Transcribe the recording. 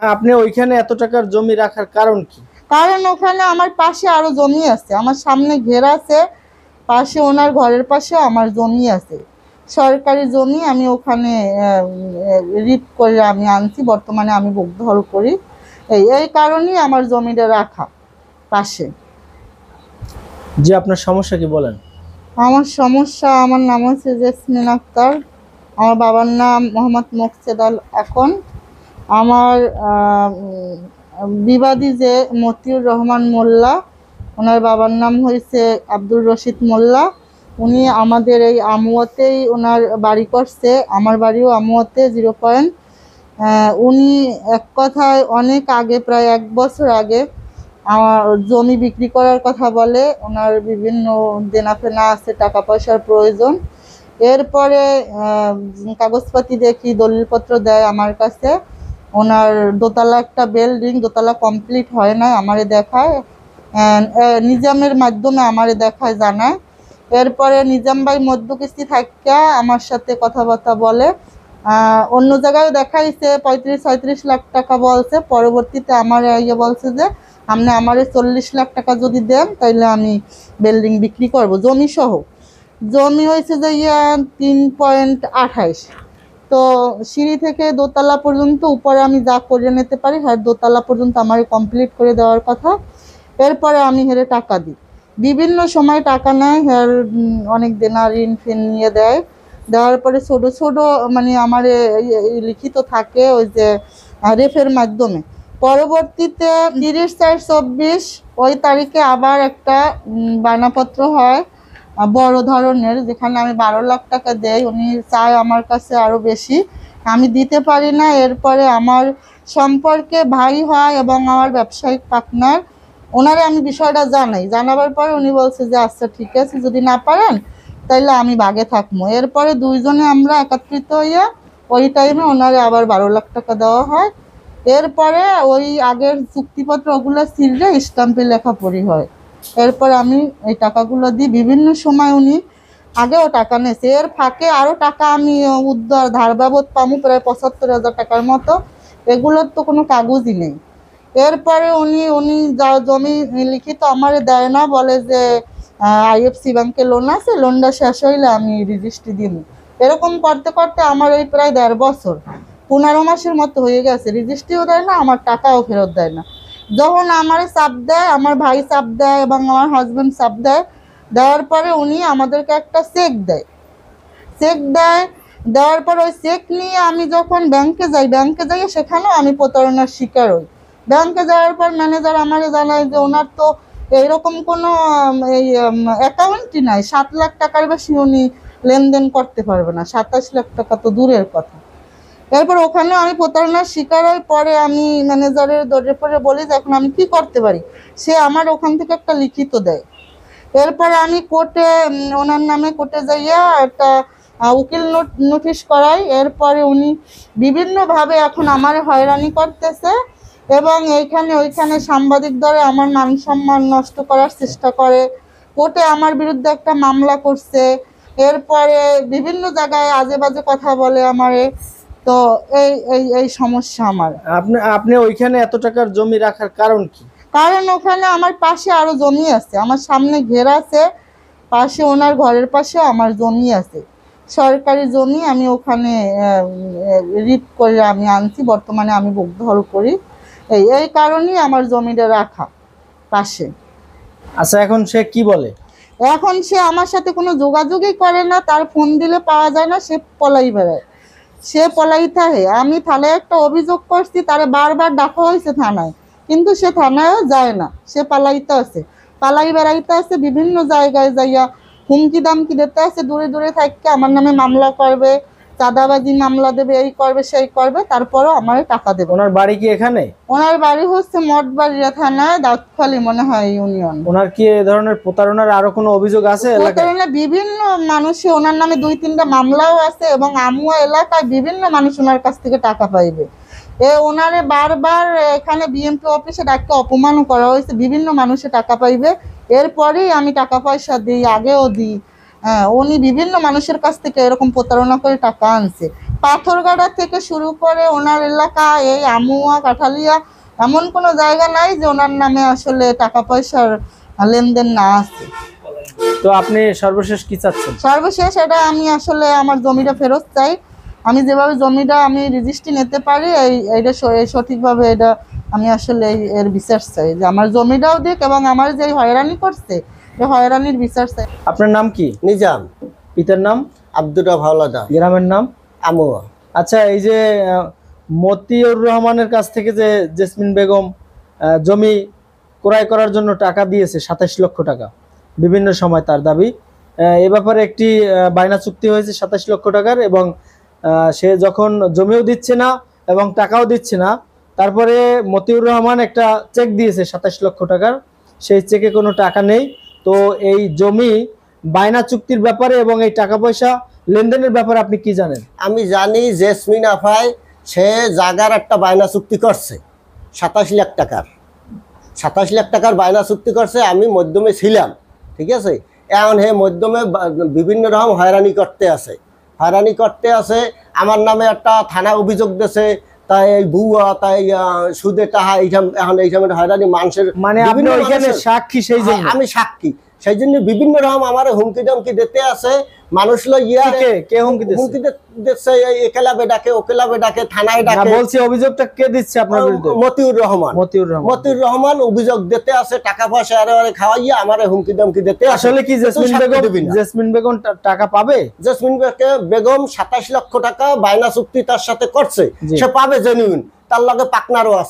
আপনি ওইখানে এত টাকার জমি রাখার কারণ কি? কারণ ওখানে আমার পাশে আরো জমি আছে, আমার সামনে ঘেরা আছে, পাশে ওনার ঘরের পাশে আমার জমি আছে, সরকারি জমি। আমি ওখানে রিট করে আমি আনছি, বর্তমানে আমি ভোগদখল করি। এই কারণেই আমার জমিটা রাখা পাশে। যে আপনার সমস্যা কি বলেন? আমার সমস্যা, আমার নাম হচ্ছে জেসমিন আক্তার, আমার বাবার নাম মোহাম্মদ মোকসেদ আল এখন। আমার বিবাদী যে মতিউর রহমান মোল্লা, ওনার বাবার নাম হয়েছে আব্দুর রশিদ মোল্লা। উনি আমাদের এই আমুয়াতেই ওনার বাড়ি করছে, আমার বাড়িও আমুয়াতে 0 পয়েন্ট। উনি এক কথায় অনেক আগে, প্রায় 1 বছর আগে আমার জমি বিক্রি করার কথা বলে। ওনার বিভিন্ন দেনাফেনা আছে, টাকা পয়সার প্রয়োজন। এরপরে কাগজপাতি দেখি, দলিলপত্র দেয় আমার কাছে। ওনার দোতলা একটা বিল্ডিং, দোতলা কমপ্লিট হয় না, আমারে দেখায়, নিজামের মাধ্যমে আমারে দেখায়, জানায়। এরপরে নিজাম ভাই মধ্যকিস্তি থাকিয়া আমার সাথে কথাবার্তা বলে। অন্য জায়গায় দেখাইছে 35-36 লাখ টাকা বলছে। পরবর্তীতে আমার ইয়ে বলছে যে আপনি আমারে 40 লাখ টাকা যদি দেন তাইলে আমি বিল্ডিং বিক্রি করব, জমি সহ। জমি হয়েছে যে 3.28। তো সিঁড়ি থেকে দোতলা পর্যন্ত উপরে আমি যা করে নিতে পারি, হ্যাঁ দোতলা পর্যন্ত আমার কমপ্লিট করে দেওয়ার কথা। এরপরে আমি হেরে টাকা দিই, বিভিন্ন সময় টাকা নেয়, হ্যাঁ অনেক দেনা ঋণ ফিন নিয়ে দেয়। দেওয়ার পরে ছোট ছোট মানে আমার লিখিত থাকে ওই যে রেফের মাধ্যমে। পরবর্তীতে 30/4/24 ওই তারিখে আবার একটা বায়নাপত্র হয় বড় ধরনের, যেখানে আমি 12 লাখ টাকা দেই। উনি চায় আমার কাছে আরও বেশি, আমি দিতে পারি না। এরপরে আমার সম্পর্কে ভাই হয় এবং আমার ব্যবসায়িক পার্টনার, ওনারে আমি বিষয়টা জানাই। জানাবার পরে উনি বলছে যে আচ্ছা ঠিক আছে, যদি না পারেন তাইলে আমি বাগে থাকবো। এরপরে দুইজনে আমরা একত্রিত হইয়া ওই টাইমে ওনারে আবার 12 লাখ টাকা দেওয়া হয়। এরপরে ওই আগের চুক্তিপত্র ওগুলো সিলরে স্টাম্পে লেখাপড়ি হয়। এরপর আমি এই টাকাগুলো দিই। বিভিন্ন সময় উনি আগেও টাকা নিয়েছে, এর ফাঁকে আরও টাকা আমি উদ্ধার ধার বাবদ পামু প্রায় 75,000 টাকার মতো। এগুলোর তো কোনো কাগজই নেই। এরপরে উনি উনি যা জমি লিখিত আমারে দেয় না, বলে যে আইএফসি ব্যাংকে লোন আছে, লোনটা শেষ হইলে আমি রেজিস্ট্রি দিব। এরকম করতে করতে আমার এই প্রায় 1.5 বছর, 15 মাসের মতো হয়ে গেছে, রেজিস্ট্রিও দেয় না, আমার টাকাও ফেরত দেয় না। যখন আমার চাপ দেয়, আমার ভাই চাপ দেয় এবং আমার হাজব্যান্ড চাপ দেয়, দেওয়ার পরে উনি আমাদেরকে একটা চেক দেয়। চেক দেয়, দেওয়ার পর ওই চেক নিয়ে আমি যখন ব্যাংকে যাই সেখানেও আমি প্রতারণার শিকার হই। ব্যাংকে যাওয়ার পর ম্যানেজার আমারে জানায় যে ওনার তো এইরকম কোনো এই অ্যাকাউন্টই নাই, 7 লাখ টাকার বেশি উনি লেনদেন করতে পারবে না, 27 লাখ টাকা তো দূরের কথা। এরপর ওখানেও আমি প্রতারণার শিকার হই। পরে আমি ম্যানেজারের দরে পরে বলি যে এখন আমি কি করতে পারি। সে আমার ওখান থেকে একটা লিখিত দেয়। এরপরে আমি কোর্টে ওনার নামে কোর্টে যাইয়া একটা উকিল নোটিশ করাই। এরপরে উনি বিভিন্নভাবে এখন আমার হয়রানি করতেছে এবং এইখানে ওইখানে সাংবাদিক ধরে আমার মান সম্মান নষ্ট করার চেষ্টা করে। কোর্টে আমার বিরুদ্ধে একটা মামলা করছে। এরপরে বিভিন্ন জায়গায় আজে বাজে কথা বলে আমারে। তো এই এই এই সমস্যা আমার। আপনি আপনি ওইখানে এত টাকার জমি রাখার কারণ কি? কারণ ওখানে আমার পাশে আরো জমি আছে, আমার সামনে ঘেরা আছে, পাশে ওনার ঘরের পাশে আমার জমি আছে, সরকারি জমি। আমি ওখানে রিট করে আমি আনছি, বর্তমানে আমি ভোগদখল করি। এই কারণেই আমার জমিটা রাখা পাশে। আচ্ছা, এখন সে কি বলে? এখন সে আমার সাথে কোনো যোগাযোগই করে না, তার ফোন দিলে পাওয়া যায় না, সে পলাই বেড়ায়, সে পলাই থাকে। আমি থানায় একটা অভিযোগ করছি, তারে বারবার ডাকা হয়েছে থানায়, কিন্তু সে থানায়ও যায় না, সে পালাইতে আছে, পালাই বেড়াইতে আছে, বিভিন্ন জায়গায় যাইয়া হুমকি দামকি দিতে আছে, দূরে দূরে থাকতে আমার নামে মামলা করবে, চাঁদাবাজি মামলা দেবে, এই করবে সেই করবে, তারপরও আমার টাকা দেবে। ওনার বাড়ি কি এখানে? ওনার বাড়ি হচ্ছে মঠবাড়িয়া থানায়, দাউদখালী মনে হয় ইউনিয়ন। ওনার কি এ ধরনের প্রতারণার আরো কোনো অভিযোগ আছে এলাকায়? প্রতারণা বিভিন্ন মানুষে, ওনার নামে 2-3টা মামলাও আছে এবং আমুয়া এলাকায় বিভিন্ন মানুষ ওনার কাছ থেকে টাকা পাইবে। ওনারে বারবার এখানে বিএমপি অফিসে ডাকতে অপমানও করা হয়েছে, বিভিন্ন মানুষে টাকা পাইবে। এরপরেই আমি টাকা পয়সা দিই, আগেও দিই, হ্যাঁ, উনি বিভিন্ন মানুষের কাছ থেকে এরকম প্রতারণা করে টাকা আনছে। পাথরগাড়া থেকে শুরু করে ওনার এলাকা এই আমুয়া কাঠালিয়া এমন কোনো জায়গা নাই যে ওনার নামে আসলে টাকা পয়সার লেনদেন না আছে। তো আপনি সর্বশেষ কি চাচ্ছেন? সর্বশেষ এটা আমি আসলে আমার জমিটা ফেরত চাই। আমি যেভাবে জমিটা আমি রেজিস্ট্রি নিতে পারি এইটা সঠিকভাবে এটা আমি আসলে এর বিচার চাই, যে আমার জমিটাও দিক এবং আমার যে হয়রানি করছে এই হয়রানির বিচার চাই। আপনার নাম কি? নিজাম, পিতার নাম? আব্দুর ভাওলাদা, গ্রামের নাম? আমুয়া। আচ্ছা, এই যে মতিউর রহমানের কাছ থেকে যে জেসমিন বেগম জমি ক্রয় করার জন্য টাকা দিয়েছে 27 লক্ষ টাকা, বিভিন্ন সময় তার দাবি, এ ব্যাপারে একটি বায়না চুক্তি হয়েছে 27 লক্ষ টাকার, এবং সে যখন জমিও দিচ্ছে না এবং টাকাও দিচ্ছে না, তারপরে মতিউর রহমান একটা চেক দিয়েছে 27 লক্ষ টাকার, সেই চেকে কোনো টাকা নেই। তো এই জমি বায়না চুক্তির ব্যাপারে এবং এই টাকা পয়সা লেনদেনের ব্যাপারে আপনি কি জানেন? আমি জানি জেসমিন আফাই সে জাগার একটা বায়না চুক্তি করছে 27 লাখ টাকার, 27 লাখ টাকার বায়না চুক্তি করছে। আমি মধ্যমে ছিলাম, ঠিক আছে। এখন হে মধ্যমে বিভিন্ন রকম হয়রানি করতে আছে, আমার নামে একটা থানা অভিযোগ দিয়েছে, তাই এই ভুয়া, তাই সুদে টাহা, এখন এইসব হয়রানি মানুষের। মানে আপনি বিভিন্ন ওইখানে মানুষের- সাক্ষী, সেই জন্য? হ্যাঁ, আমি সাক্ষী, সেই জন্য বিভিন্ন রকম আমার হুমকি ধমকি দিতে আছে মানুষ। কে হুমকি দিচ্ছে? হুমকি দিচ্ছে, একেলা বেডাকে ওকেলা বেডাকে থানায় না, ডাকে। বলছি অভিযোগটা কে দিচ্ছে আপনার বিরুদ্ধে? মতিউর রহমান, মতিউর রহমান অভিযোগ দিতে আছে, টাকা পয়সা আরে খাওয়াইয়া আমার হুমকি ধমকি দিতে আছে। আসলে কি জেসমিন বেগম টাকা পাবে? জেসমিন বেগম 27 লক্ষ টাকা বায়না চুক্তি তার সাথে করছে, জি। সে পাবে জেনুইন, তার লগে পার্টনারও আছে।